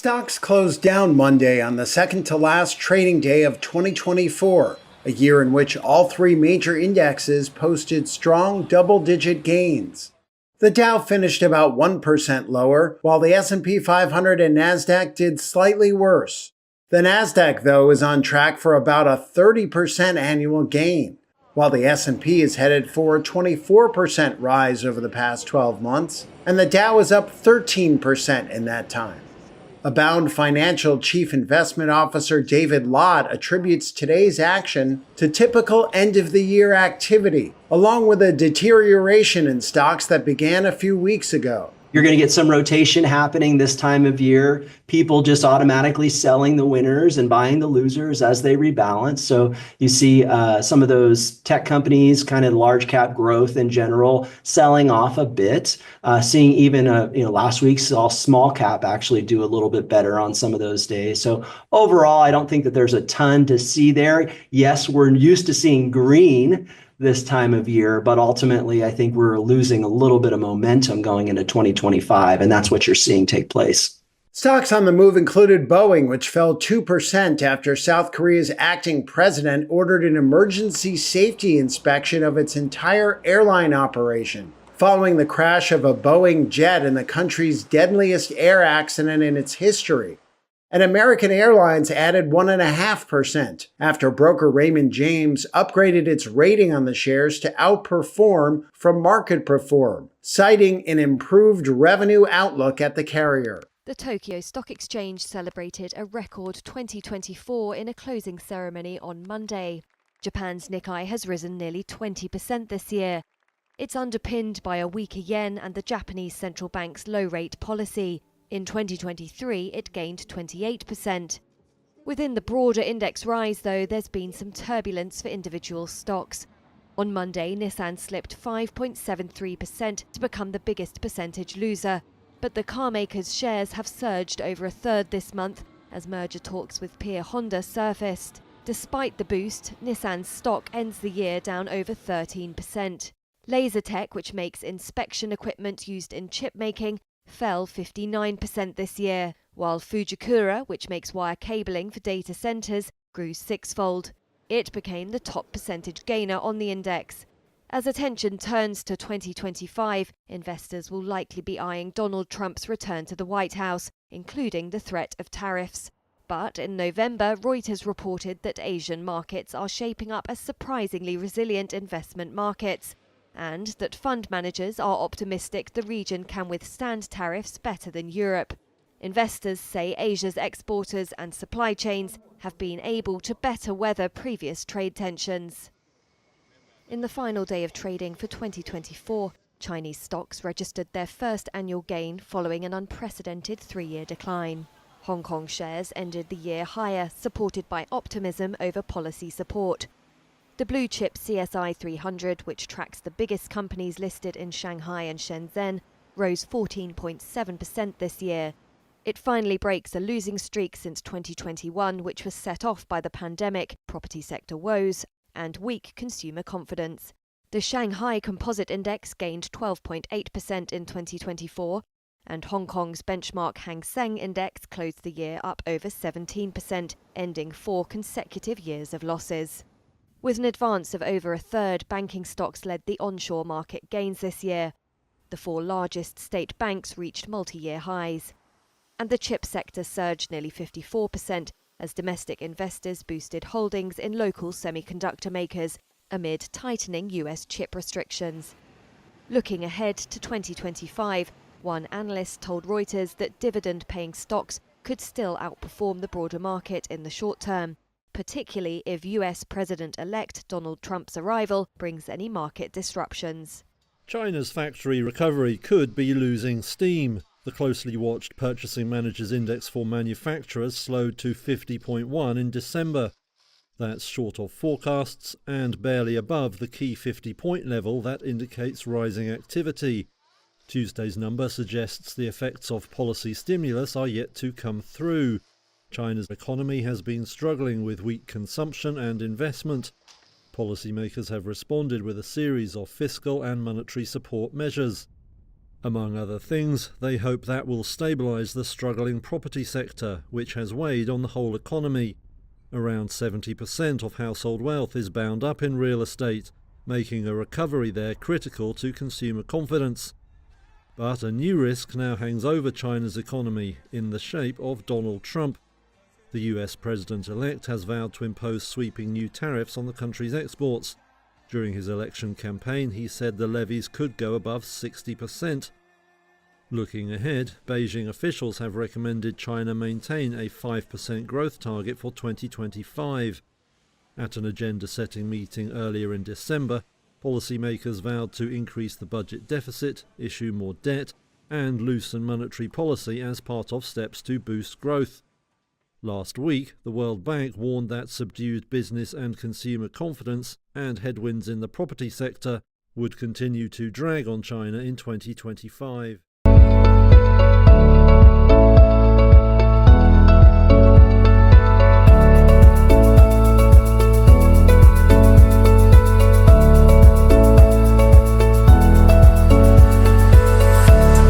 Stocks closed down Monday on the second to last trading day of 2024, a year in which all three major indexes posted strong double-digit gains. The Dow finished about 1% lower, while the S&P 500 and Nasdaq did slightly worse. The Nasdaq, though, is on track for about a 30% annual gain, while the S&P is headed for a 24% rise over the past 12 months, and the Dow is up 13% in that time. Abound Financial Chief Investment Officer David Lott attributes today's action to typical end-of-the-year activity, along with a deterioration in stocks that began a few weeks ago. You're going to get some rotation happening this time of year. People just automatically selling the winners and buying the losers as they rebalance. So you see some of those tech companies, kind of large cap growth in general, selling off a bit. Seeing even last week saw small cap actually do a little bit better on some of those days. So overall, I don't think that there's a ton to see there. Yes, we're used to seeing green this time of year, but ultimately I think we're losing a little bit of momentum going into 2025, and that's what you're seeing take place. Stocks on the move included Boeing, which fell 2% after South Korea's acting president ordered an emergency safety inspection of its entire airline operation, following the crash of a Boeing jet in the country's deadliest air accident in its history. And American Airlines added 1.5% after broker Raymond James upgraded its rating on the shares to outperform from market perform, citing an improved revenue outlook at the carrier. The Tokyo Stock Exchange celebrated a record 2024 in a closing ceremony on Monday. Japan's Nikkei has risen nearly 20% this year. It's underpinned by a weaker yen and the Japanese central bank's low-rate policy. In 2023, it gained 28%. Within the broader index rise, though, there's been some turbulence for individual stocks. On Monday, Nissan slipped 5.73% to become the biggest percentage loser. But the carmaker's shares have surged over a third this month as merger talks with peer Honda surfaced. Despite the boost, Nissan's stock ends the year down over 13%. Lasertech, which makes inspection equipment used in chip making, fell 59% this year, while Fujikura, which makes wire cabling for data centers, grew sixfold. It became the top percentage gainer on the index. As attention turns to 2025, investors will likely be eyeing Donald Trump's return to the White House, including the threat of tariffs. But in November, Reuters reported that Asian markets are shaping up as surprisingly resilient investment markets, and that fund managers are optimistic the region can withstand tariffs better than Europe. Investors say Asia's exporters and supply chains have been able to better weather previous trade tensions. In the final day of trading for 2024, Chinese stocks registered their first annual gain following an unprecedented three-year decline. Hong Kong shares ended the year higher, supported by optimism over policy support. The blue-chip CSI 300, which tracks the biggest companies listed in Shanghai and Shenzhen, rose 14.7% this year. It finally breaks a losing streak since 2021, which was set off by the pandemic, property sector woes, and weak consumer confidence. The Shanghai Composite Index gained 12.8% in 2024, and Hong Kong's benchmark Hang Seng Index closed the year up over 17%, ending 4 consecutive years of losses. With an advance of over a third, banking stocks led the onshore market gains this year. The 4 largest state banks reached multi-year highs. And the chip sector surged nearly 54% as domestic investors boosted holdings in local semiconductor makers amid tightening US chip restrictions. Looking ahead to 2025, one analyst told Reuters that dividend-paying stocks could still outperform the broader market in the short term, particularly if US President-elect Donald Trump's arrival brings any market disruptions. China's factory recovery could be losing steam. The closely watched Purchasing Managers' Index for manufacturers slowed to 50.1 in December. That's short of forecasts and barely above the key 50-point level that indicates rising activity. Tuesday's number suggests the effects of policy stimulus are yet to come through. China's economy has been struggling with weak consumption and investment. Policymakers have responded with a series of fiscal and monetary support measures. Among other things, they hope that will stabilise the struggling property sector, which has weighed on the whole economy. Around 70% of household wealth is bound up in real estate, making a recovery there critical to consumer confidence. But a new risk now hangs over China's economy in the shape of Donald Trump. The US president-elect has vowed to impose sweeping new tariffs on the country's exports. During his election campaign, he said the levies could go above 60%. Looking ahead, Beijing officials have recommended China maintain a 5% growth target for 2025. At an agenda-setting meeting earlier in December, policymakers vowed to increase the budget deficit, issue more debt, and loosen monetary policy as part of steps to boost growth. Last week, the World Bank warned that subdued business and consumer confidence and headwinds in the property sector would continue to drag on China in 2025.